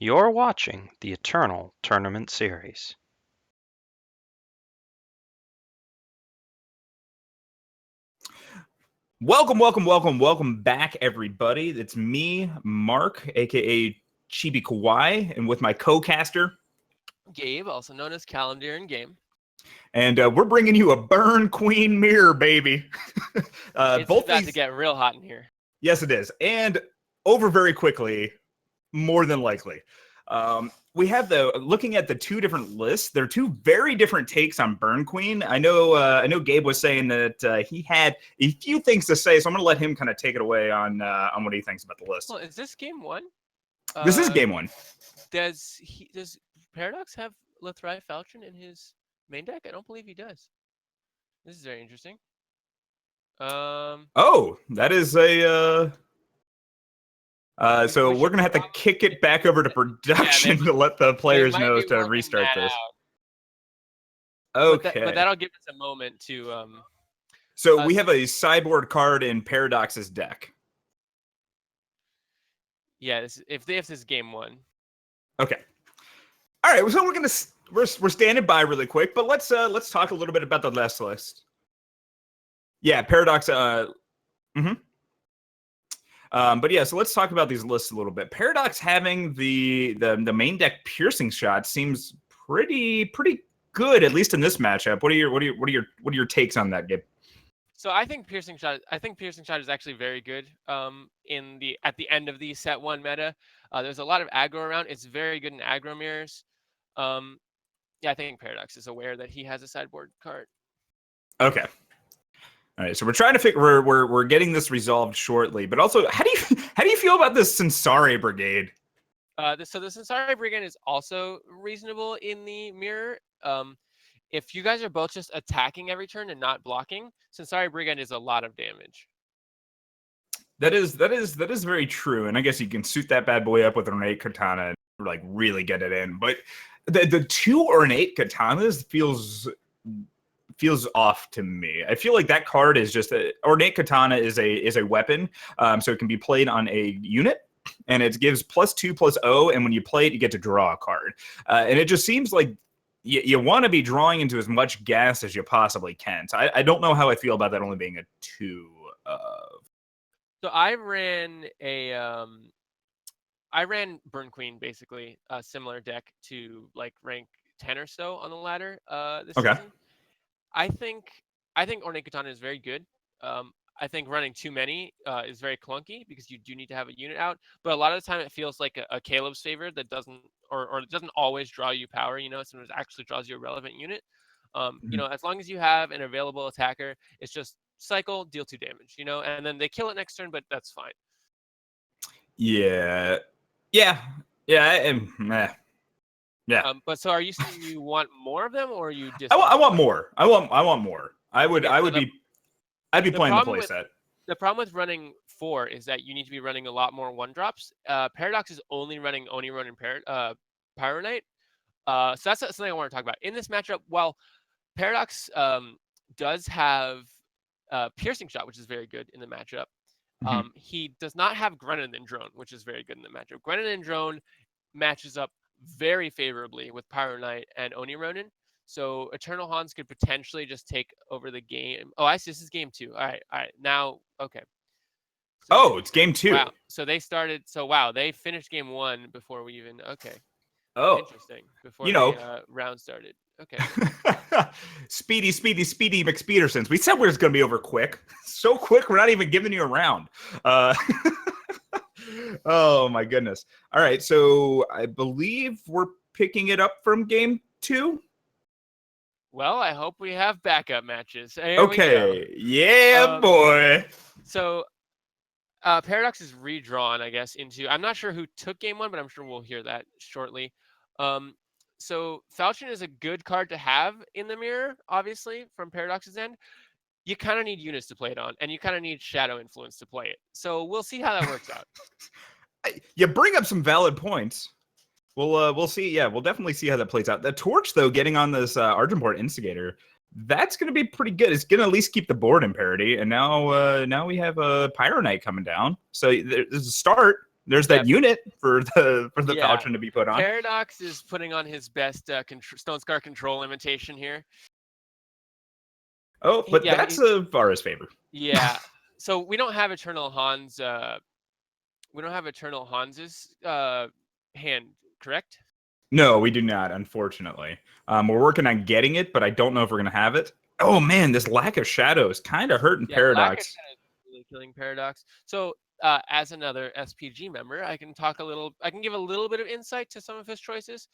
You're watching the Eternal Tournament Series. Welcome back, everybody. It's me, Mark, aka Chibikawaii, and with my co-caster, Gabe, also known as Calimdir in game. And we're bringing you a Burn Queen mirror, baby. It's about to get real hot in here. Yes, it is. And over very quickly, more than likely. We have looking at the two different lists. There are two very different takes on Burn Queen. I know Gabe was saying that he had a few things to say, so I'm going to let him kind of take it away on what he thinks about the list. Well, is this game one? This is game one. Does Paradox have Lethrai Falchion in his main deck? I don't believe he does. This is very interesting. Oh, that is a. So we're gonna have to kick it back over to production to let the players know to restart this. Okay, but that'll give us a moment to. So we have a sideboard card in Paradox's deck. Yeah, if this is game one. Okay. All right, so we're standing by really quick, but let's talk a little bit about the list. Yeah, Paradox. But yeah, so let's talk about these lists a little bit. Paradox having the main deck piercing shot seems pretty good, at least in this matchup. What are your takes on that, Gabe? So I think piercing shot is actually very good. At the end of the set one meta, there's a lot of aggro around. It's very good in aggro mirrors. Yeah, I think Paradox is aware that he has a sideboard card. Okay. All right, so we're trying to figure. We're getting this resolved shortly, but also, how do you feel about this Sensari Brigade? So the Sensari Brigade is also reasonable in the mirror. If you guys are both just attacking every turn and not blocking, Sensari Brigade is a lot of damage. That is very true, and I guess you can suit that bad boy up with an ornate katana and like really get it in. But the two ornate katanas feels off to me. I feel like that card is just ornate katana is a weapon, so it can be played on a unit, and it gives +2/+0, and when you play it, you get to draw a card. And it just seems like you want to be drawing into as much gas as you possibly can. So I don't know how I feel about that only being a 2. So I ran Burn Queen, basically a similar deck to like rank 10 or so on the ladder this season. I think Ornate Katana is very good. I think running too many is very clunky because you do need to have a unit out. But a lot of the time it feels like a Caleb's favor that doesn't or it doesn't always draw you power. Sometimes it actually draws you a relevant unit. As long as you have an available attacker, it's just cycle, deal 2 damage. And then they kill it next turn, but that's fine. Yeah. But so are you saying you want more of them, or are you just? I want more. I want more. I'd be playing the playset. The problem with running 4 is that you need to be running a lot more 1-drops. Paradox is only running Oniron and Pyro Knight. So that's something I want to talk about in this matchup. While Paradox does have Piercing Shot, which is very good in the matchup. He does not have Grenin and Drone, which is very good in the matchup. Grenin and Drone matches up very favorably with Pyro Knight and Oni Ronin. So Eternal Hans could potentially just take over the game. Oh, I see. This is game 2. All right. Now, okay. So it's game 2. Wow. So they started. So wow, they finished game 1 before we even. Okay. Oh, interesting. Before the round started. Okay. Speedy McSpeedersons. We said we were going to be over quick. So quick, we're not even giving you a round. Oh my goodness. All right, so I believe we're picking it up from game 2. Well, I hope we have backup matches. Okay. Yeah, boy. So Paradox is redrawn, I guess, into. I'm not sure who took game 1, but I'm sure we'll hear that shortly. So Falchion is a good card to have in the mirror, obviously, from Paradox's end. You kind of need units to play it on, and you kind of need Shadow Influence to play it. So we'll see how that works out. You bring up some valid points. We'll see. Yeah, we'll definitely see how that plays out. The Torch, though, getting on this Argenport Instigator, that's going to be pretty good. It's going to at least keep the board in parity. And now we have a Pyro Knight coming down. So there's a start. there's that unit for the Falchion to be put on. Paradox is putting on his best Stone Scar control imitation here. Oh, but that's a Vara's favor. Yeah. So we don't have Eternal Hans. We don't have Eternal Hans's hand, correct? No, we do not, unfortunately. We're working on getting it, but I don't know if we're gonna have it. Oh man, this lack of shadow is kind of hurting Paradox. Lack of shadow is really killing Paradox. So as another SPG member, I can give a little bit of insight to some of his choices.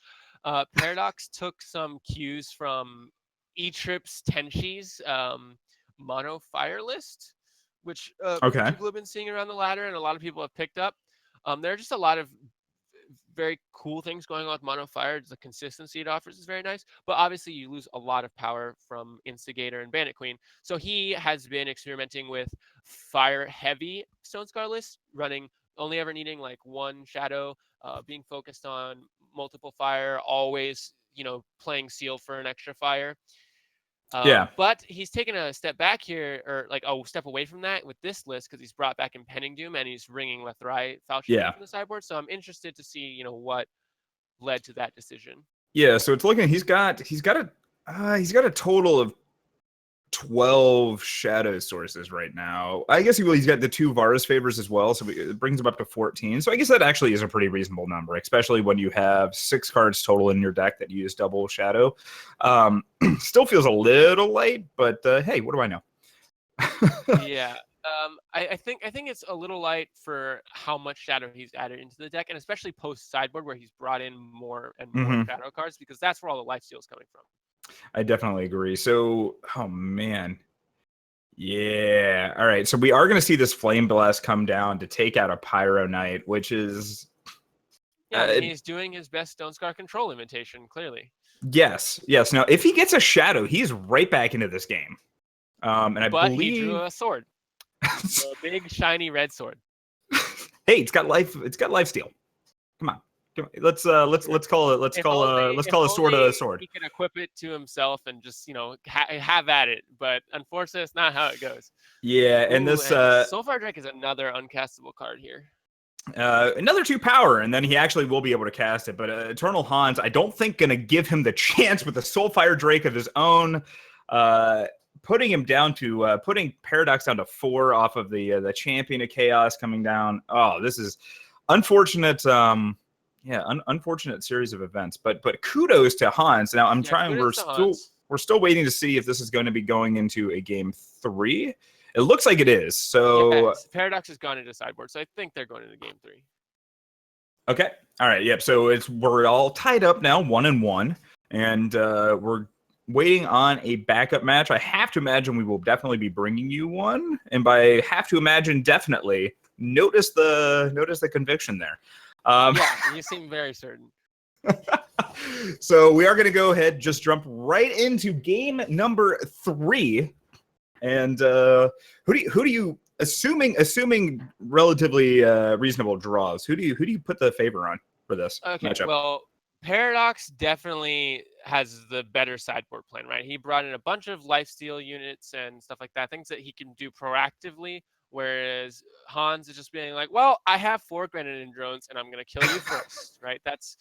Paradox took some cues from E-Trip's Tenshi's mono fire list, which people have been seeing around the ladder, and a lot of people have picked up. There are just a lot of very cool things going on with mono fire. The consistency it offers is very nice, but obviously you lose a lot of power from Instigator and Bandit Queen. So he has been experimenting with fire heavy Stone Scar lists, running only ever needing like one shadow, being focused on multiple fire, always playing seal for an extra fire. But he's taken a step back here, or like a step away from that with this list, because he's brought back Impending Doom and he's ringing Lethrai Falchion from the sideboard. So I'm interested to see what led to that decision. Yeah, so it's looking he's got a total of 12 shadow sources right now. I guess he's got the 2 Vara's favors as well, so it brings him up to 14. So I guess that actually is a pretty reasonable number, especially when you have 6 cards total in your deck that use double shadow. Still feels a little light, but hey, what do I know? I think it's a little light for how much shadow he's added into the deck, and especially post sideboard where he's brought in more and more shadow cards, because that's where all the lifesteal is coming from. I definitely agree. So, oh man. Yeah. All right. So we are going to see this Flame Blast come down to take out a Pyro Knight, which is... he's doing his best Stone Scar control imitation, clearly. Yes. Now, if he gets a shadow, he's right back into this game. And I believe he drew a sword. A big, shiny red sword. Hey, it's got lifesteal. Come on. Let's call a sword a sword. He can equip it to himself and just have at it, but unfortunately, it's not how it goes. Yeah, and this Soulfire Drake is another uncastable card here. Another 2 power, and then he actually will be able to cast it. But Eternal Hans, I don't think gonna give him the chance with a Soulfire Drake of his own. Putting him down to putting Paradox down to 4 off of the Champion of Chaos coming down. Oh, this is unfortunate. Unfortunate series of events, but kudos to Hans. Now we're still waiting to see if this is going to be going into a game 3. It looks like it is. So Paradox has gone into sideboard, so I think they're going into game 3. Okay. All right. Yep. So we're all tied up now, 1-1, and we're waiting on a backup match. I have to imagine we will definitely be bringing you one, and by have to imagine, definitely notice the conviction there. You seem very certain. So we are going to go ahead, just jump right into game number 3. And who do you assuming relatively reasonable draws? Who do you put the favor on for this matchup? Well, Paradox definitely has the better sideboard plan, right? He brought in a bunch of lifesteal units and stuff like that, things that he can do proactively. Whereas Hans is just being like, well, I have 4 Grenadine drones and I'm going to kill you first, right? That's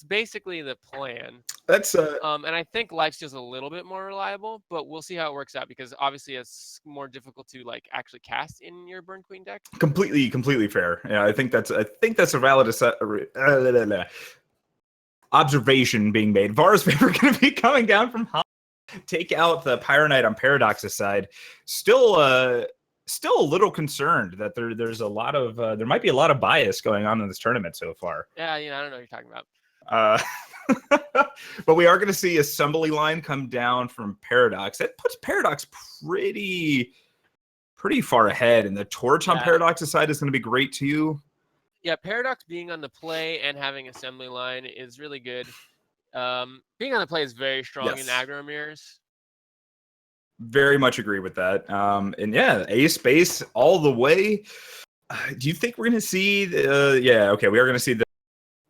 basically the plan. And I think lifesteal's a little bit more reliable, but we'll see how it works out, because obviously it's more difficult to actually cast in your Burn Queen deck. Completely fair. Yeah, I think that's a valid observation being made. Vara's favor going to be coming down from Hans. Take out the Pyro Knight on Paradox's side. Still a little concerned that there's a lot of there might be a lot of bias going on in this tournament so far. Yeah, I don't know what you're talking about. But we are going to see assembly line come down from Paradox. That puts Paradox pretty far ahead, and the torch on Paradox's side is going to be great too. Yeah, Paradox being on the play and having assembly line is really good. Being on the play is very strong in aggro mirrors. Very much agree with that. And yeah, ace base all the way. Do you think we're going to see we are going to see the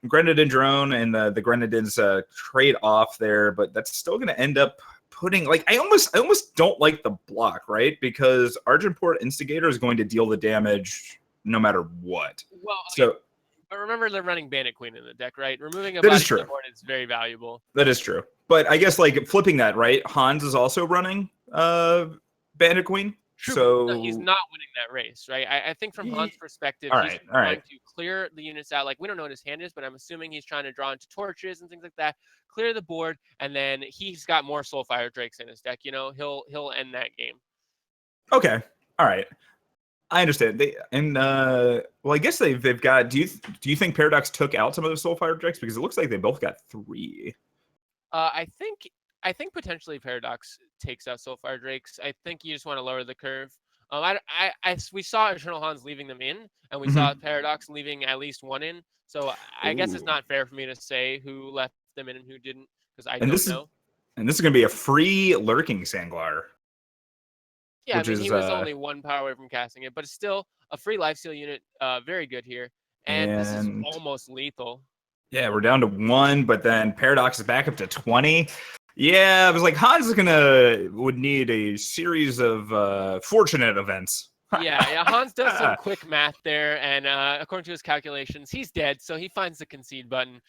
Grenadine drone and the Grenadines trade off there, but that's still going to end up putting, I almost don't like the block, right? Because Argenport Instigator is going to deal the damage no matter what. Well, But remember, they're running Bandit Queen in the deck, right? Removing a That body is true. keyboard is very valuable. That is true. But I guess like flipping that, right? Hans is also running Bandit Queen. True, So but he's not winning that race, right? I think from Han's perspective, all he's right. trying to clear the units out. Like, we don't know what his hand is, but I'm assuming he's trying to draw into torches and things like that, clear the board, and then he's got more Soulfire Drakes in his deck. You know, he'll end that game. Okay. All right. I understand. Well, I guess they've got. Do you think Paradox took out some of those Soulfire Drakes, because it looks like they both got 3? I think potentially Paradox takes out Soulfire Drakes. I think you just want to lower the curve. We saw Eternal Hans leaving them in, and we saw Paradox leaving at least one in. So I guess it's not fair for me to say who left them in and who didn't, because I don't know. And this is going to be a free Lurking Sanglar. Yeah, I mean, he was only 1 power away from casting it, but it's still a free lifesteal unit. Very good here. And this is almost lethal. Yeah, we're down to 1, but then Paradox is back up to 20. Yeah, I was like, Hans would need a series of fortunate events. Yeah, Hans does some quick math there, and according to his calculations, he's dead, so he finds the concede button.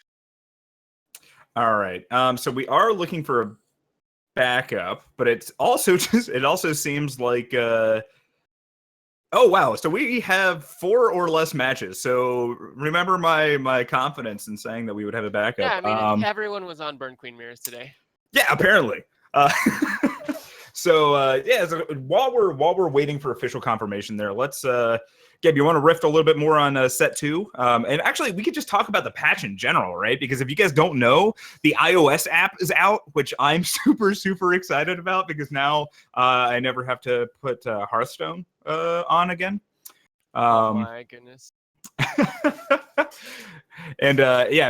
All right. So we are looking for a backup, but it also seems like oh wow, so we have 4 or less matches. So remember my confidence in saying that we would have a backup. Yeah, I mean, everyone was on Burn Queen Mirrors today. Yeah, apparently. So while we're waiting for official confirmation there, let's Gabe, you want to riff a little bit more on set 2? And actually, we could just talk about the patch in general, right? Because if you guys don't know, the iOS app is out, which I'm super excited about, because now I never have to put Hearthstone on again. Oh my goodness. And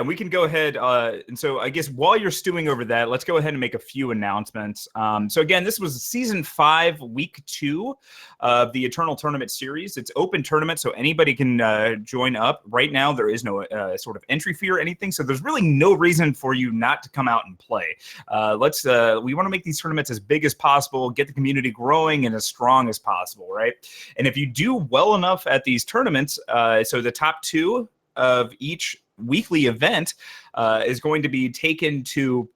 we can go ahead. And so I guess while you're stewing over that, let's go ahead and make a few announcements. So again, this was season 5, week 2 of the Eternal Tournament series. It's open tournament, so anybody can join up. Right now, there is no sort of entry fee or anything, so there's really no reason for you not to come out and play. We want to make these tournaments as big as possible, get the community growing and as strong as possible, right? And if you do well enough at these tournaments, so the top 2 of each weekly event is going to be taken to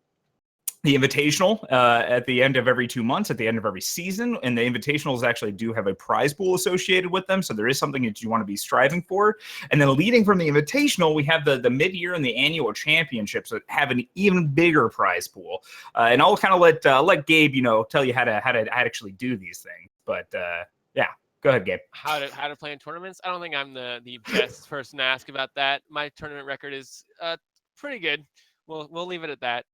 the Invitational at the end of every 2 months, at the end of every season. And the Invitationals actually do have a prize pool associated with them, so there is something that you want to be striving for. And then leading from the Invitational, we have the mid-year and the annual championships that have an even bigger prize pool. And I'll kind of let Gabe, tell you how to actually do these things. But yeah. Go ahead, Gabe. How to play in tournaments? I don't think I'm the best person to ask about that. My tournament record is pretty good. We'll leave it at that.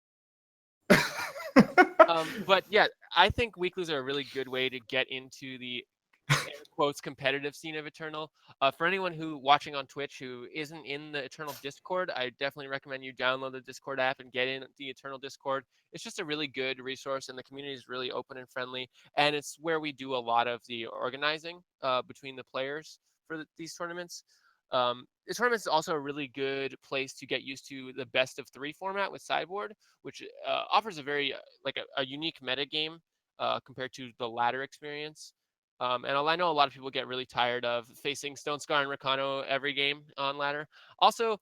But yeah, I think weeklies are a really good way to get into the air quotes competitive scene of Eternal. For anyone who watching on Twitch who isn't in the Eternal Discord, I definitely recommend you download the Discord app and get in the Eternal Discord. It's just a really good resource, and the community is really open and friendly, and it's where we do a lot of the organizing between the players for these tournaments. The tournament is also a really good place to get used to the best of 3 format with Sideboard, which offers a very a unique meta game compared to the ladder experience. And I know a lot of people get really tired of facing Stone Scar and Rakano every game on ladder. Also,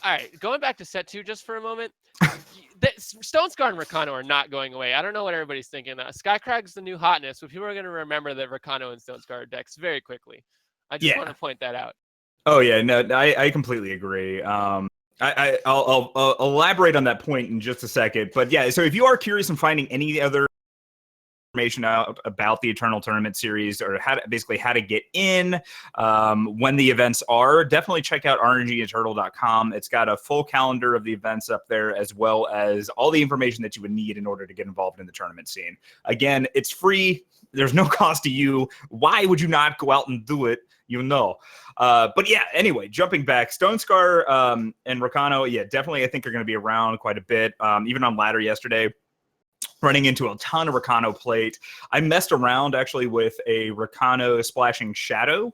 all right, going back to set 2 just for a moment. Stone Scar and Rakano are not going away. I don't know what everybody's thinking. Skycrag's the new hotness, but people are going to remember that Rakano and Stone Scar are decks very quickly. I just want to point that out. Oh yeah, no, I completely agree. I'll elaborate on that point in just a second. But yeah, so if you are curious in finding any other information out about the Eternal Tournament series, or how to get in, when the events are, definitely check out aReNGeeEternal.com. It's got a full calendar of the events up there, as well as all the information that you would need in order to get involved in the tournament scene. Again, it's free. There's no cost to you. Why would you not go out and do it? But yeah, anyway, jumping back, Stone Scar and Rakano, yeah, definitely I think are going to be around quite a bit. Even on ladder yesterday, running into a ton of Rakano plate. I messed around actually with a Rakano Splashing Shadow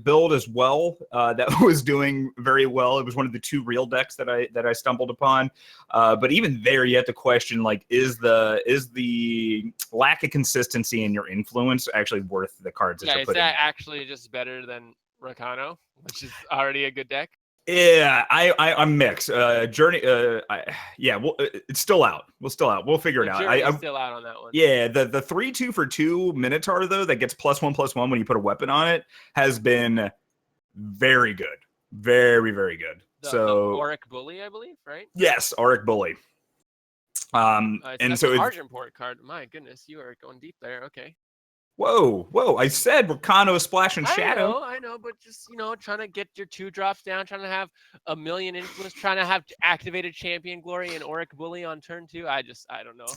build as well that was doing very well. It was one of the 2 real decks that I stumbled upon. But even there, you have to question, like, is the lack of consistency in your influence actually worth the cards that you're putting in? Is that actually just better than Rakano, which is already a good deck. Yeah, I'm mixed. Journey, yeah, it's still out. We'll figure it out. Journey's still out on that one. Yeah, the 3-2 for 2 Minotaur though that gets +1/+1 when you put a weapon on it has been very good, very very good. The Auric Bully, I believe, right? Yes, Auric Bully. And so it's Argent Port card. My goodness, you are going deep there. Okay. Whoa! I said Rakano, Splash, and Shadow. I know, but just trying to get your 2-drops down, trying to have a million influence, trying to have activated Champion Glory and Auric Bully on turn 2. I don't know.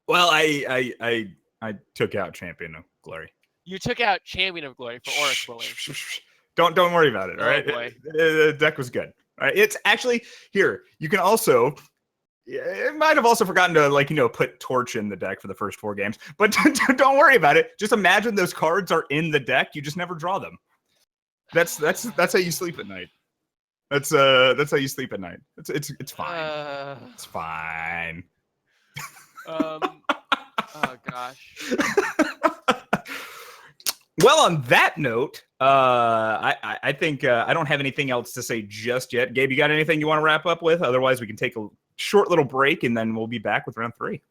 Well, I took out Champion of Glory. You took out Champion of Glory for Auric Bully. Don't worry about it. All right, boy. The deck was good. All right, it's actually here. You can also. It might have also forgotten to put Torch in the deck for the first 4 games, but don't worry about it. Just imagine those cards are in the deck. You just never draw them. That's how you sleep at night. That's how you sleep at night. It's fine. It's fine. Oh gosh. Well, on that note, I think I don't have anything else to say just yet. Gabe, you got anything you want to wrap up with? Otherwise, we can take a short little break and then we'll be back with round 3.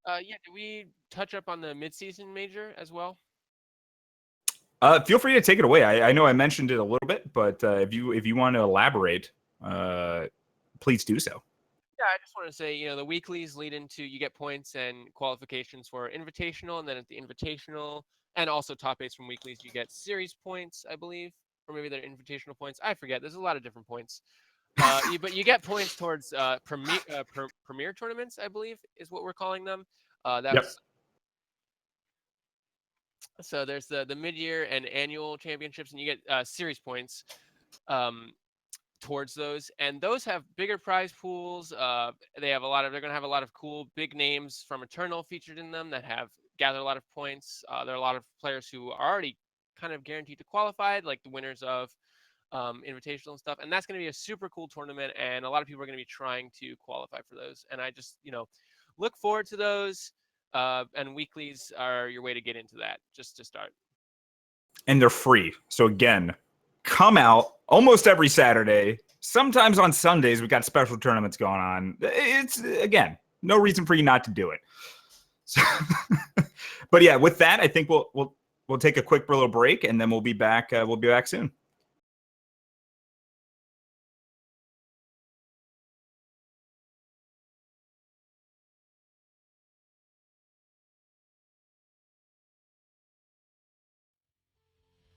Yeah, did we touch up on the midseason major as well? Feel free to take it away. I know I mentioned it a little bit, but if you want to elaborate, please do so. Yeah, I just want to say, the weeklies lead into you get points and qualifications for Invitational, and then at the Invitational and also top 8s from weeklies, you get series points, I believe, or maybe they're Invitational points. I forget. There's a lot of different points. But you get points towards premier tournaments, I believe, is what we're calling them. So there's the mid-year and annual championships, and you get series points towards those. And those have bigger prize pools. They're going to have a lot of cool big names from Eternal featured in them that have gathered a lot of points. There are a lot of players who are already kind of guaranteed to qualify, like the winners of invitational and stuff, and that's going to be a super cool tournament, and a lot of people are going to be trying to qualify for those, and I just look forward to those, and weeklies are your way to get into that, just to start. And they're free, so again, come out almost every Saturday. Sometimes on Sundays we've got special tournaments going on. It's, again, no reason for you not to do it. So, but yeah, with that, I think we'll take a quick little break, and then we'll be back soon.